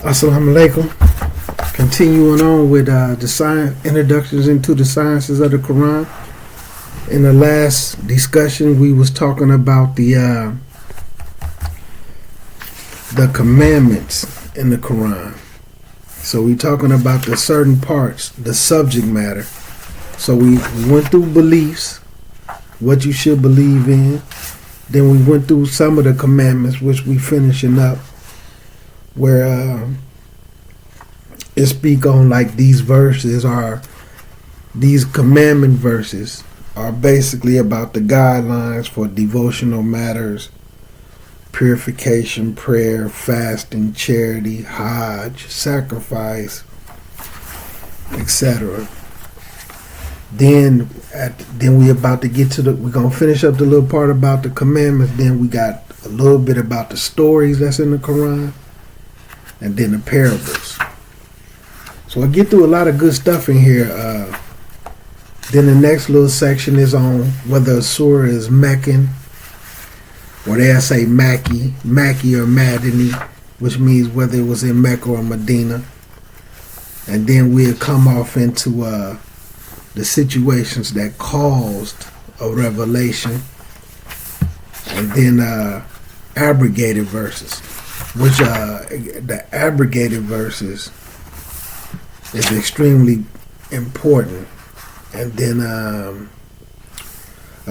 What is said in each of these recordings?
Assalamu alaikum. Continuing on with the science introductions into the sciences of the Quran. In the last discussion, we was talking about the commandments in the Quran. So we talking about the certain parts, the subject matter. So we went through beliefs, what you should believe in. Then we went through some of the commandments, which we finishing up, where it speak on like these verses are, these commandment verses are basically about the guidelines for devotional matters, purification, prayer, fasting, charity, hajj, sacrifice, etc. Then we about to get to we're gonna finish up the little part about the commandments. Then we got a little bit about the stories that's in the Quran, and then the parables. So I get through a lot of good stuff in here. Then the next little section is on whether a surah is Meccan, or they'll say Makki or Madani, which means whether it was in Mecca or Medina. And then we'll come off into the situations that caused a revelation, and then abrogated verses, which the abrogated verses is extremely important. And then a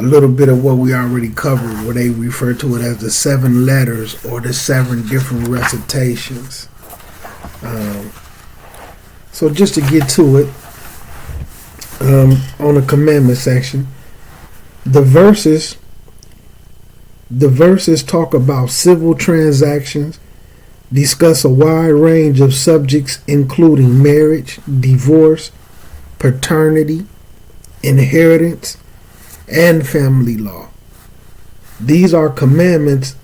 little bit of what we already covered, where they refer to it as the 7 letters or the 7 different recitations. So just to get to it, on the commandment section, the verses talk about civil transactions, discuss a wide range of subjects including marriage, divorce, paternity, inheritance, and family law. These are commandments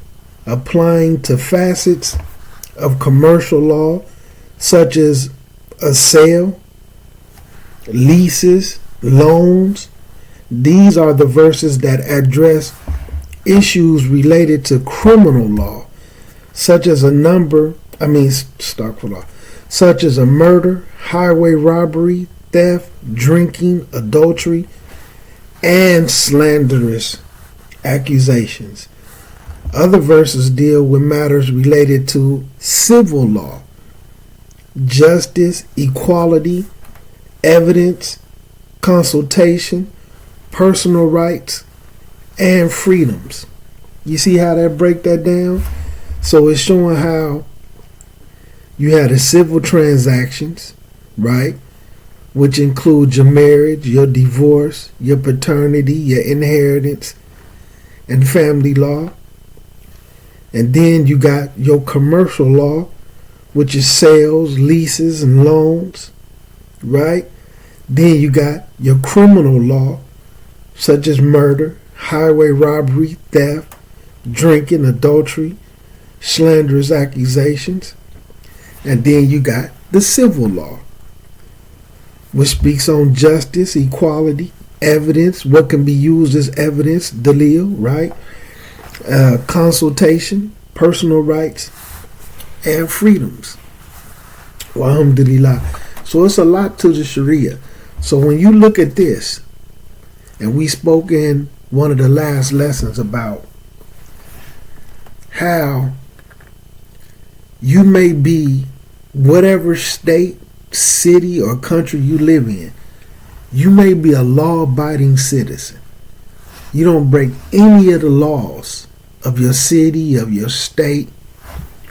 applying to facets of commercial law, such as a sale, leases, loans. These are the verses that address issues related to criminal law, such as such as a murder, highway robbery, theft, drinking, adultery, and slanderous accusations. Other verses deal with matters related to civil law, justice, equality, evidence, consultation, personal rights, and freedoms. You see how that break that down? So it's showing how you had the civil transactions, right? Which include your marriage, your divorce, your paternity, your inheritance, and family law. And then you got your commercial law, which is sales, leases, and loans, right? Then you got your criminal law, such as murder, highway robbery, theft, drinking, adultery, slanderous accusations. And then you got the civil law, which speaks on justice, equality, evidence, what can be used as evidence, dalil, right? Consultation, personal rights, and freedoms. Alhamdulillah. So it's a lot to the Sharia. So when you look at this, and we spoke in one of the last lessons about how you may be whatever state, city, or country you live in, you may be a law-abiding citizen. You don't break any of the laws of your city, of your state,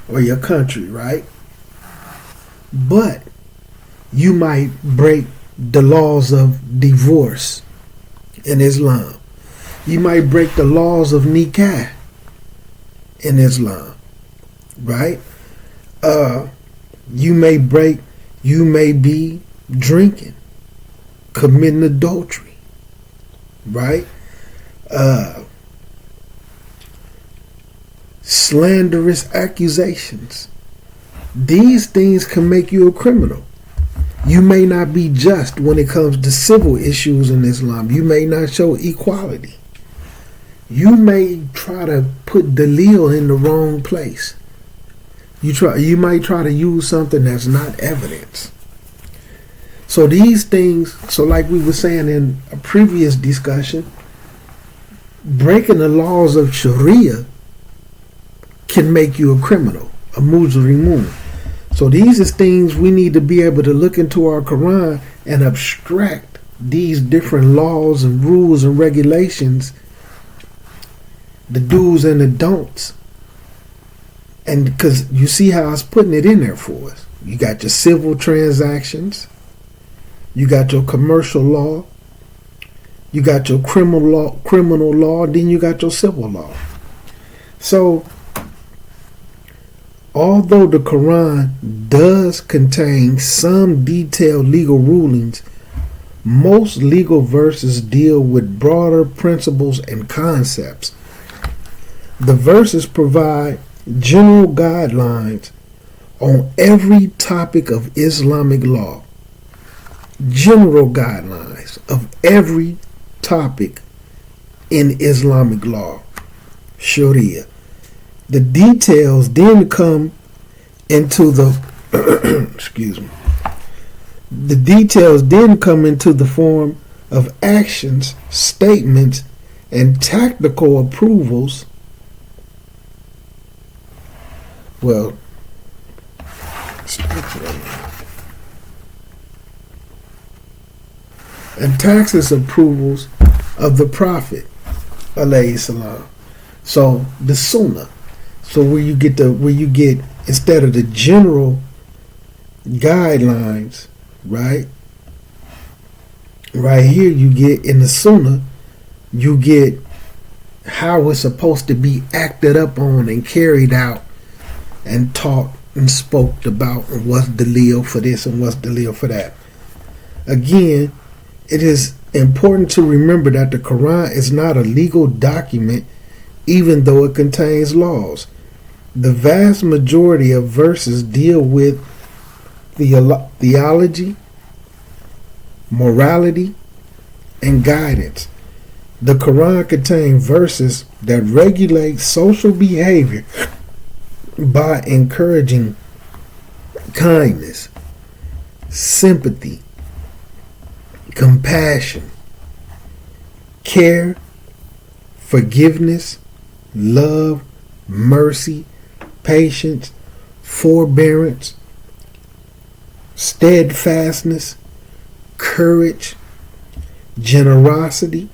or your country, right? But you might break the laws of divorce in Islam. You might break the laws of nikah in Islam, right? You may be drinking, committing adultery, right? Slanderous accusations. These things can make you a criminal. You may not be just when it comes to civil issues in Islam. You may not show equality. You may try to put dalil in the wrong place. You might try to use something that's not evidence. So these things, so like we were saying in a previous discussion, breaking the laws of Sharia can make you a criminal, a mujrimun. So these is things we need to be able to look into our Quran and abstract these different laws and rules and regulations, the do's and the don'ts. And because you see how it's putting it in there for us. You got your civil transactions, you got your commercial law, you got your criminal law, then you got your civil law. So although the Quran does contain some detailed legal rulings, most legal verses deal with broader principles and concepts. The verses provide general guidelines on every topic of Islamic law. General guidelines of every topic in Islamic law, Sharia. The details then come into the excuse me. The details then come into the form of actions, statements, and tactical approvals. Well, and taxes approvals of the Prophet, alayhi salam. So the Sunnah. So where you get instead of the general guidelines, right? Right here you get in the Sunnah, you get how it's supposed to be acted up on and carried out and taught and spoke about, and what's dalil for this and what's dalil for that. Again, it is important to remember that the Quran is not a legal document, even though it contains laws. The vast majority of verses deal with theology, morality, and guidance. The Quran contains verses that regulate social behavior by encouraging kindness, sympathy, compassion, care, forgiveness, love, mercy, patience, forbearance, steadfastness, courage, generosity.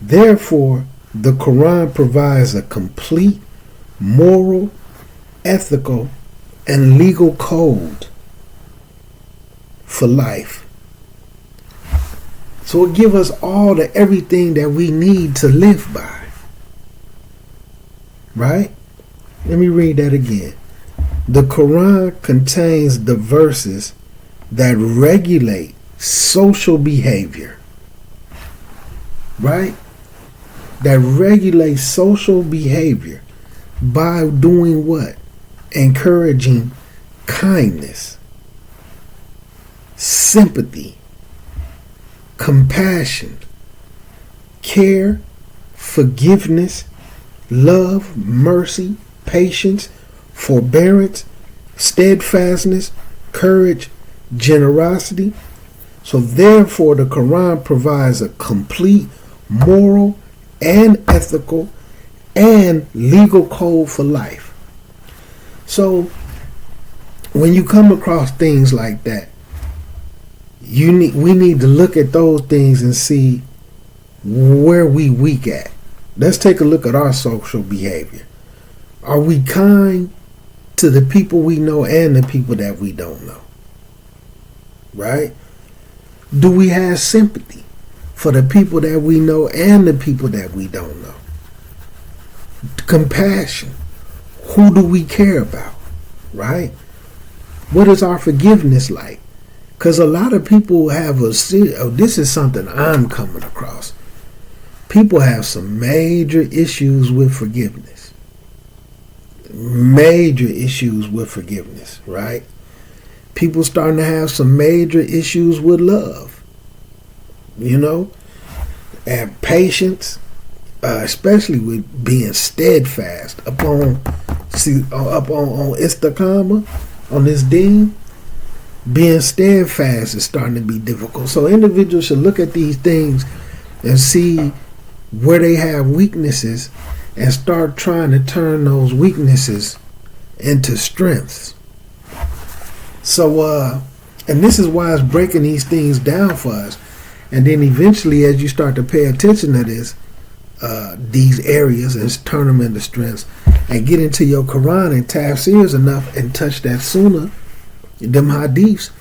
Therefore, the Quran provides a complete moral, ethical, and legal code for life. So it gives us everything that we need to live by. Right? Let me read that again. The Quran contains the verses that regulate social behavior. Right? That regulate social behavior by doing what? Encouraging kindness, sympathy, compassion, care, forgiveness, love, mercy, patience, forbearance, steadfastness, courage, generosity. So therefore the Quran provides a complete moral and ethical and legal code for life. So when you come across things like that, we need to look at those things and see where we weak at. Let's take a look at our social behavior. Are we kind to the people we know and the people that we don't know? Right? Do we have sympathy for the people that we know and the people that we don't know? Compassion. Who do we care about? Right? What is our forgiveness like? Because a lot of people have this is something I'm coming across. People have some major issues with forgiveness. Major issues with forgiveness, right? People starting to have some major issues with love. And patience, especially with being steadfast upon See, up on Istiqamah, on this deen, being steadfast is starting to be difficult. So individuals should look at these things and see where they have weaknesses and start trying to turn those weaknesses into strengths. So, and this is why it's breaking these things down for us. And then eventually, as you start to pay attention to this, these areas, and turn them into strengths, and get into your Quran and tafsirs enough and touch that sunnah, them hadiths,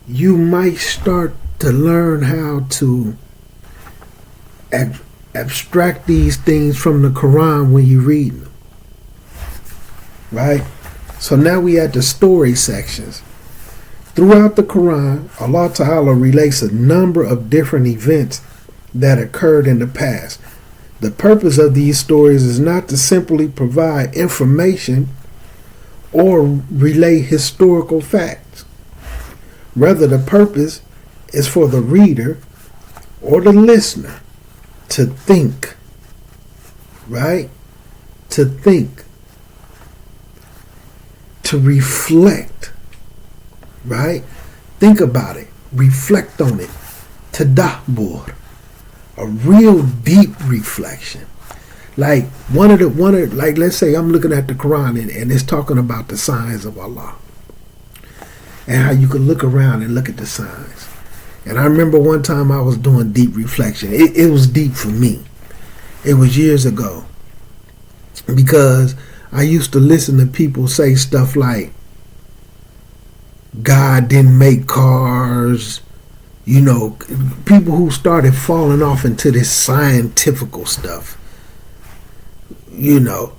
you might start to learn how to abstract these things from the Quran when you read them. Right? So now we at the story sections. Throughout the Quran, Allah Ta'ala relates a number of different events that occurred in the past. The purpose of these stories is not to simply provide information or relay historical facts. Rather, the purpose is for the reader or the listener to think, right? To think, to reflect, right? Think about it, reflect on it, tadabbur, a real deep reflection. Like like let's say I'm looking at the Quran and it's talking about the signs of Allah and how you can look around and look at the signs. And I remember one time I was doing deep reflection. It was deep for me. It was years ago, because I used to listen to people say stuff like, God didn't make cars. You know, people who started falling off into this scientifical stuff. You know,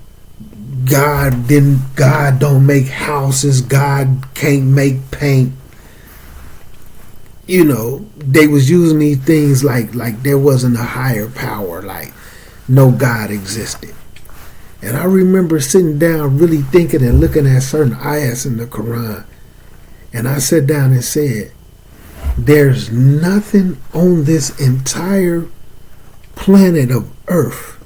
God don't make houses. God can't make paint. You know, they was using these things like there wasn't a higher power, like no God existed. And I remember sitting down really thinking and looking at certain ayahs in the Quran. And I sat down and said, there's nothing on this entire planet of Earth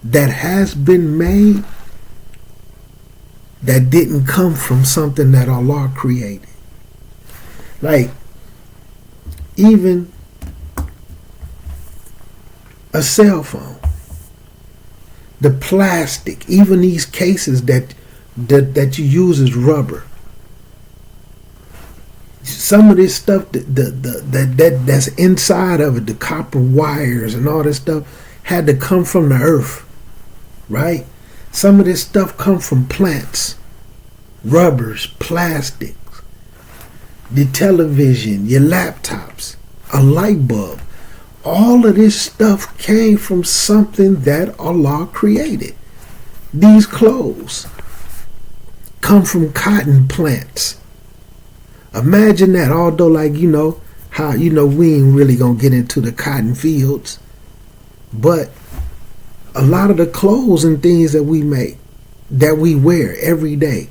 that has been made that didn't come from something that Allah created. Like, even a cell phone, the plastic, even these cases that you use as rubber. Some of this stuff that's inside of it, the copper wires and all this stuff, had to come from the earth, right? Some of this stuff come from plants, rubbers, plastics, the television, your laptops, a light bulb. All of this stuff came from something that Allah created. These clothes come from cotton plants. Imagine that, although like, you know, how, you know, we ain't really gonna get into the cotton fields, but a lot of the clothes and things that we make, that we wear every day,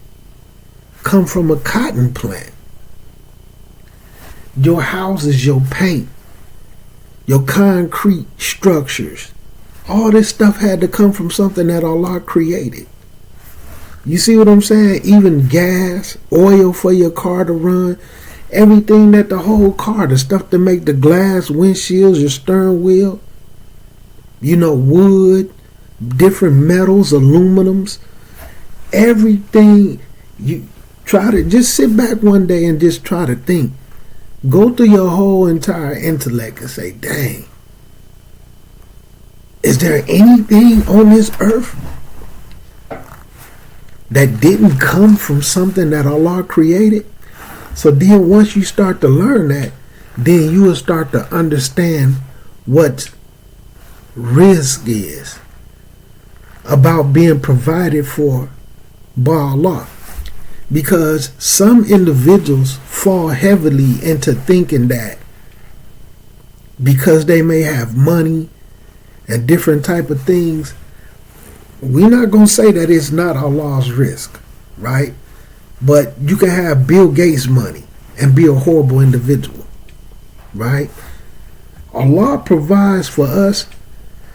come from a cotton plant. Your houses, your paint, your concrete structures, all this stuff had to come from something that Allah created. You see what I'm saying? Even gas, oil for your car to run, everything that the whole car, the stuff to make the glass, windshields, your stern wheel, you know, wood, different metals, aluminums, everything. You try to just sit back one day and just try to think. Go through your whole entire intellect and say, dang, is there anything on this earth that didn't come from something that Allah created? So then once you start to learn that, then you will start to understand what rizq is, about being provided for by Allah. Because some individuals fall heavily into thinking that because they may have money and different type of things, we're not going to say that it's not Allah's rizq, right? But you can have Bill Gates money and be a horrible individual, right? Allah provides for us.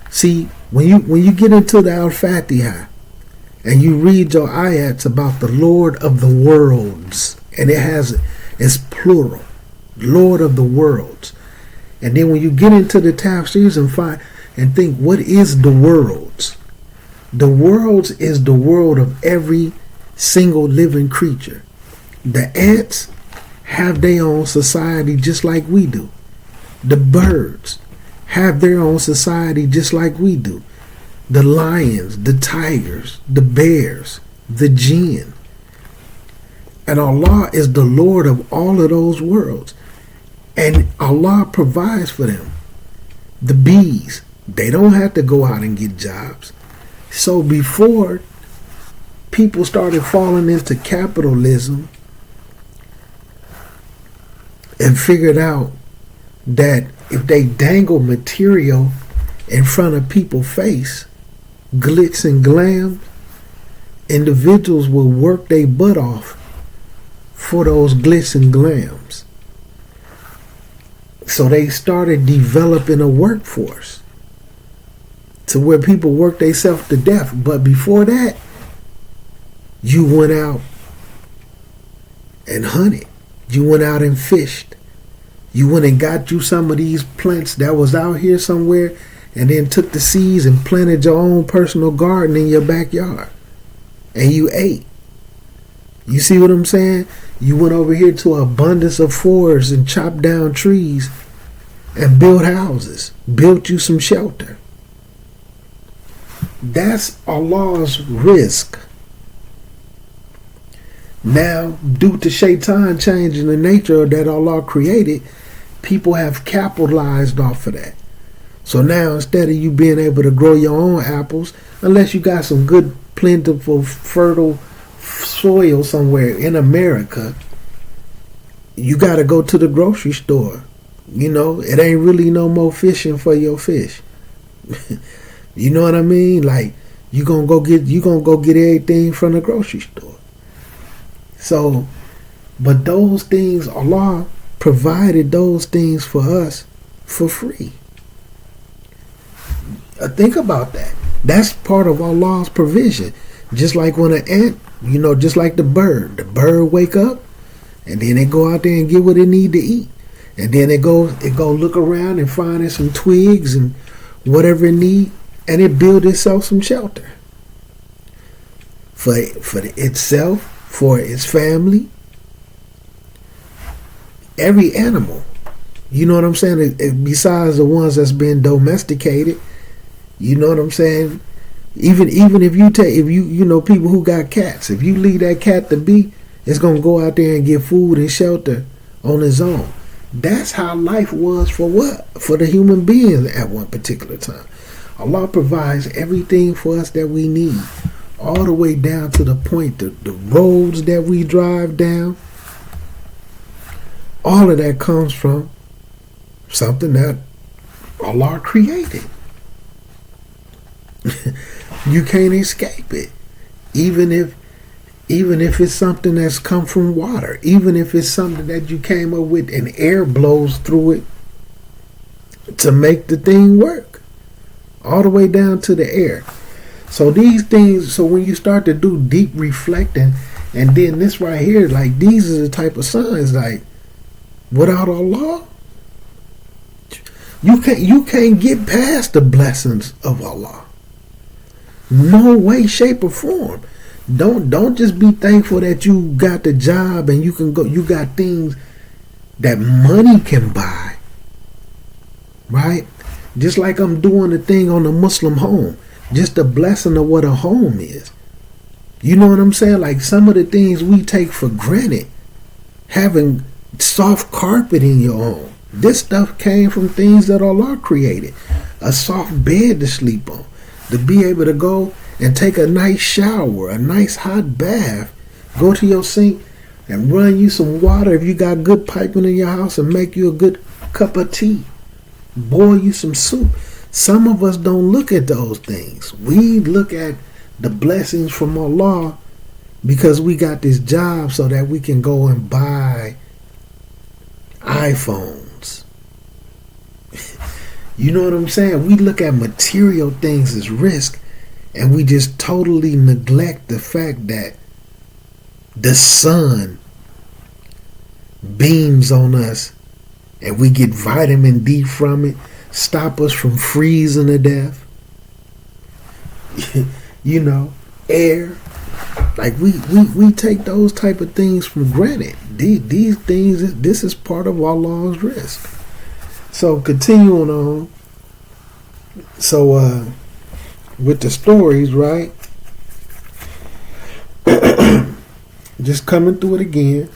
See, When you get into the Al-Fatiha and you read your ayats about the Lord of the worlds, and it's plural, Lord of the worlds, and then when you get into the tafsirs and think, what is the worlds? The worlds is the world of every single living creature. The ants have their own society just like we do. The birds have their own society just like we do. The lions, the tigers, the bears, the jinn. And Allah is the Lord of all of those worlds. And Allah provides for them. The bees, they don't have to go out and get jobs. So before people started falling into capitalism and figured out that if they dangle material in front of people's face, glitz and glam, individuals will work their butt off for those glitz and glams. So they started developing a workforce to where people work themselves to death. But before that, you went out and hunted. You went out and fished. You went and got you some of these plants that was out here somewhere, and then took the seeds and planted your own personal garden in your backyard. And you ate. You see what I'm saying? You went over here to an abundance of forests and chopped down trees and built houses. Built you some shelter. That's Allah's risk. Now, due to Shaitan changing the nature that Allah created, people have capitalized off of that. So now, instead of you being able to grow your own apples, unless you got some good, plentiful, fertile soil somewhere in America, you got to go to the grocery store. You know, it ain't really no more fishing for your fish. You know what I mean? Like, you gonna go get everything from the grocery store. So, but those things, Allah provided those things for us for free. Think about that. That's part of Allah's provision. Just like when an ant, you know, just like the bird wake up, and then they go out there and get what they need to eat, and then it go look around and find some twigs and whatever it need, and it build itself some shelter for itself, for its family. Every animal, you know what I'm saying? Besides the ones that's been domesticated, you know what I'm saying? Even if you know people who got cats, if you leave that cat to be, it's gonna go out there and get food and shelter on its own. That's how life was for the human beings at one particular time. Allah provides everything for us that we need, all the way down to the point the roads that we drive down. All of that comes from something that Allah created. You can't escape it. Even if it's something that's come from water, even if it's something that you came up with and air blows through it to make the thing work, all the way down to the air. So these things, so when you start to do deep reflecting, and then this right here, like, these are the type of signs, like, without Allah, you can't get past the blessings of Allah. No way, shape, or form. Don't just be thankful that you got the job and you can go. You got things that money can buy, right? Just like I'm doing the thing on the Muslim home. Just the blessing of what a home is. You know what I'm saying? Like, some of the things we take for granted, having soft carpet in your home. This stuff came from things that Allah created. A soft bed to sleep on. To be able to go and take a nice shower, a nice hot bath, go to your sink and run you some water if you got good piping in your house, and make you a good cup of tea. Boil you some soup. Some of us don't look at those things. We look at the blessings from Allah because we got this job so that we can go and buy iPhones. You know what I'm saying? We look at material things as risk, and we just totally neglect the fact that the sun beams on us and we get vitamin D from it, stop us from freezing to death. You know, air. Like we take those type of things for granted. These things, this is part of Allah's risk. So continuing on. So with the stories, right? Just coming through it again.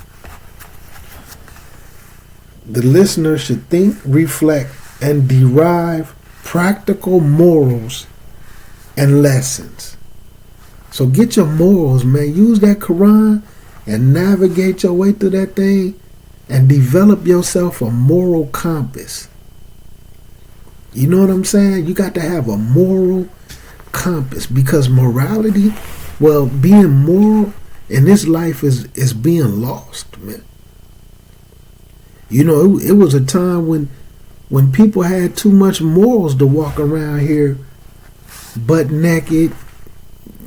The listener should think, reflect, and derive practical morals and lessons. So get your morals, man. Use that Quran and navigate your way through that thing and develop yourself a moral compass. You know what I'm saying? You got to have a moral compass, because morality, well, being moral in this life is being lost, man. You know, it was a time when people had too much morals to walk around here butt naked.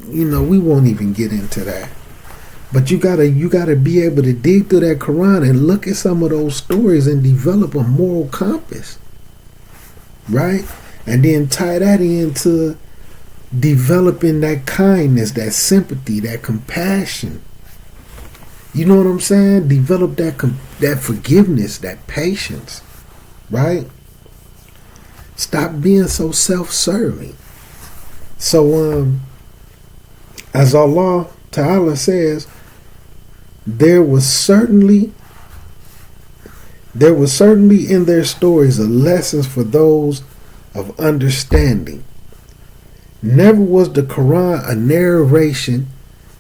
You know, we won't even get into that. But you gotta be able to dig through that Quran and look at some of those stories and develop a moral compass, right? And then tie that into developing that kindness, that sympathy, that compassion. You know what I'm saying? Develop that forgiveness, that patience, right? Stop being so self-serving. So, as Allah Ta'ala says, there was certainly in their stories a lessons for those of understanding. Never was the Quran a narration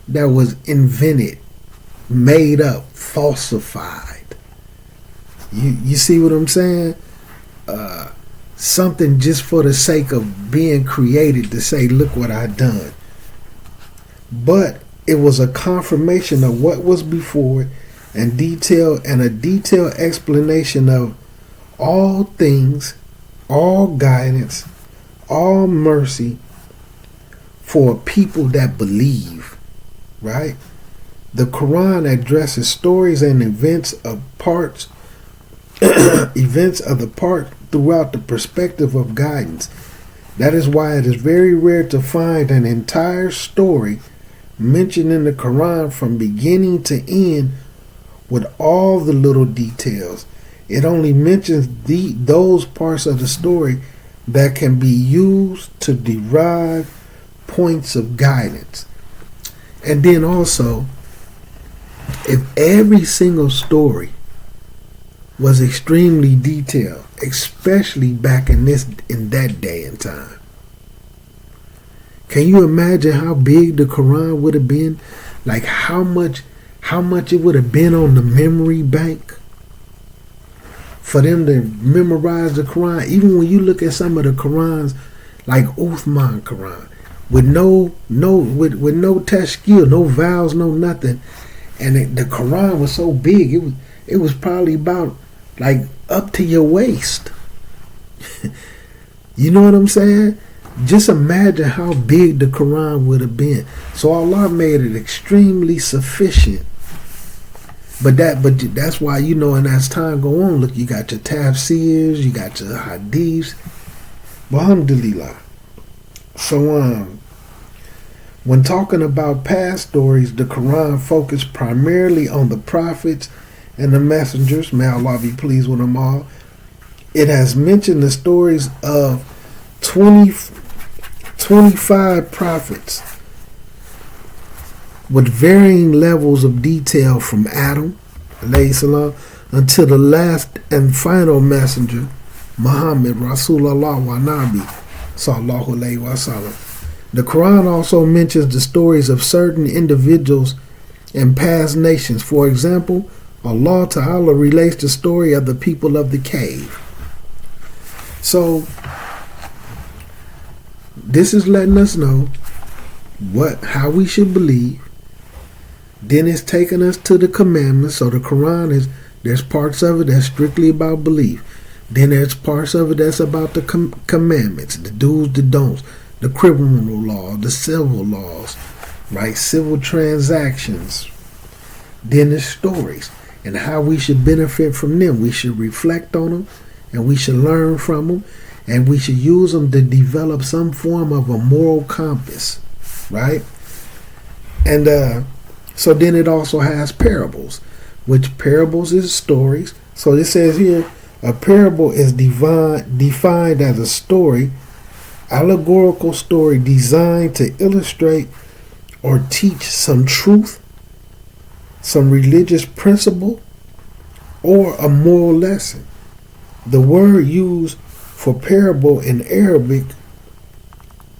that was invented, made up, falsified. You see what I'm saying? Something just for the sake of being created to say, look what I done. But it was a confirmation of what was before it, and a detailed explanation of all things, all guidance, all mercy for people that believe, right? The Quran addresses stories and events of the part throughout the perspective of guidance. That is why it is very rare to find an entire story mentioned in the Quran from beginning to end with all the little details. It only mentions those parts of the story that can be used to derive points of guidance. And then also, if every single story was extremely detailed, especially back in that day and time, can you imagine how big the Quran would have been? Like how much it would have been on the memory bank for them to memorize the Quran? Even when you look at some of the Qurans, like Uthman Quran, with no tashkil, no vowels, no nothing, and the Quran was so big, it was probably about like up to your waist. You know what I'm saying? Just imagine how big the Quran would have been. So Allah made it extremely sufficient. But that's why, you know, and as time go on, look, you got your tafsirs, you got your hadiths. Alhamdulillah. So when talking about past stories, the Quran focused primarily on the prophets and the messengers. May Allah be pleased with them all. It has mentioned the stories of 25 prophets with varying levels of detail from Adam alayhi salam until the last and final messenger, Muhammad Rasulullah wa Nabi sallallahu alayhi wa sallam. The Quran also mentions the stories of certain individuals and past nations. For example, Allah Ta'ala relates the story of the people of the cave. So this is letting us know how we should believe. Then it's taking us to the commandments. So the Quran there's parts of it that's strictly about belief. Then there's parts of it that's about the commandments, the do's, the don'ts, the criminal law, the civil laws, right? Civil transactions. Then there's stories and how we should benefit from them. We should reflect on them and we should learn from them and we should use them to develop some form of a moral compass, right? And so then it also has parables, which parables is stories. So it says here, a parable is defined as a story, allegorical story designed to illustrate or teach some truth, some religious principle, or a moral lesson. The word used for parable in Arabic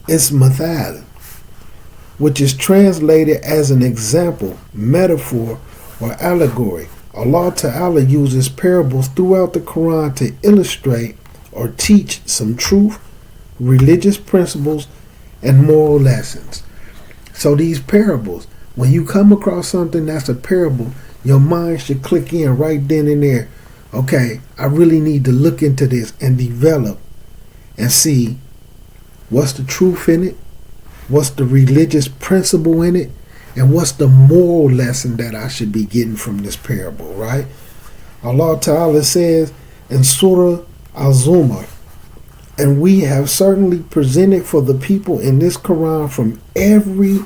is mathal, which is translated as an example, metaphor, or allegory. Allah Ta'ala uses parables throughout the Quran to illustrate or teach some truth, religious principles, and moral lessons. So these parables, when you come across something that's a parable, your mind should click in right then and there. Okay, I really need to look into this and develop and see what's the truth in it, what's the religious principle in it, and what's the moral lesson that I should be getting from this parable, right? Allah Ta'ala says in Surah Al-Zumar, and we have certainly presented for the people in this Quran from every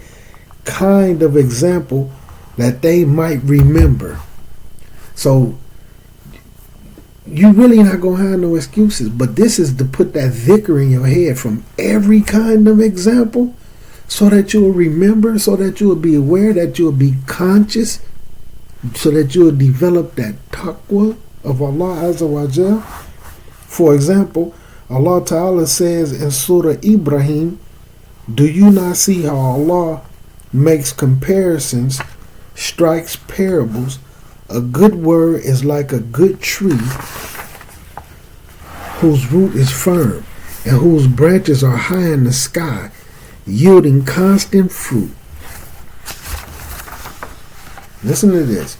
kind of example that they might remember. So you really not going to have no excuses, but this is to put that dhikr in your head from every kind of example, so that you'll remember, so that you'll be aware, that you'll be conscious, so that you'll develop that taqwa of Allah Azza wa Jal. For example, Allah Ta'ala says in Surah Ibrahim, do you not see how Allah makes comparisons, strikes parables? A good word is like a good tree whose root is firm and whose branches are high in the sky, yielding constant fruit. Listen to this.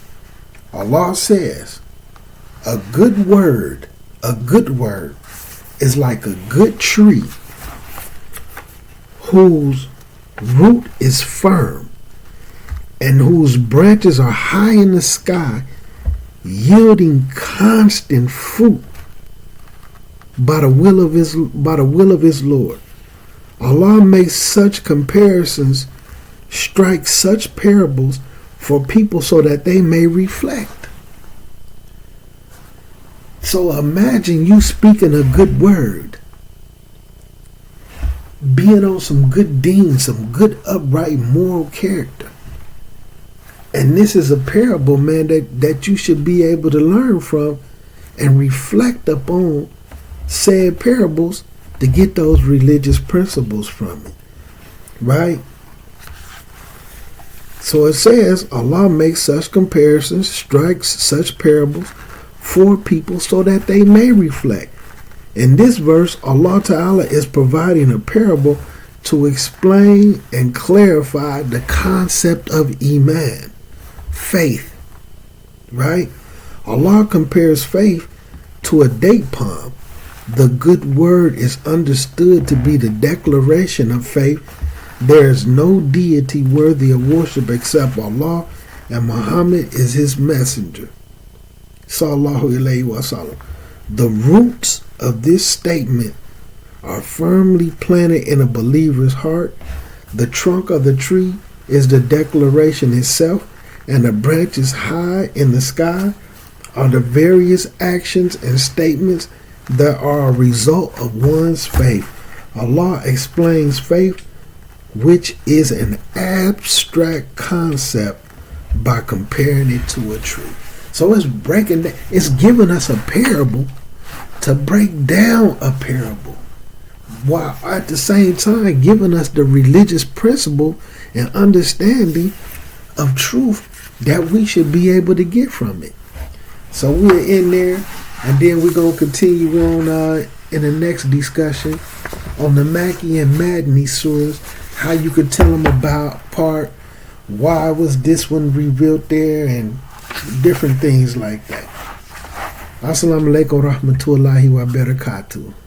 Allah says, a good word is like a good tree whose root is firm and whose branches are high in the sky, yielding constant fruit by the will of his Lord. Allah makes such comparisons, strikes such parables for people so that they may reflect. So imagine you speaking a good word, being on some good deeds, some good upright moral character. And this is a parable, man, that you should be able to learn from and reflect upon said parables to get those religious principles from it, right? So it says Allah makes such comparisons, strikes such parables for people so that they may reflect. In this verse, Allah Ta'ala is providing a parable to explain and clarify the concept of Iman, faith, right? Allah compares faith to a date palm. The good word is understood to be the declaration of faith. There is no deity worthy of worship except Allah, and Muhammad is his messenger. Sallallahu alayhi wa sallam. The roots of this statement are firmly planted in a believer's heart. The trunk of the tree is the declaration itself, and the branches high in the sky are the various actions and statements that are a result of one's faith. Allah explains faith, which is an abstract concept, by comparing it to a tree. So it's breaking down, it's giving us a parable to break down a parable, while at the same time giving us the religious principle and understanding of truth that we should be able to get from it. So we're in there, and then we're going to continue on in the next discussion on the Makki and Madani surahs, how you could tell them apart, why was this one revealed there, and different things like that. Assalamu alaikum rahmatullahi wa barakatuh.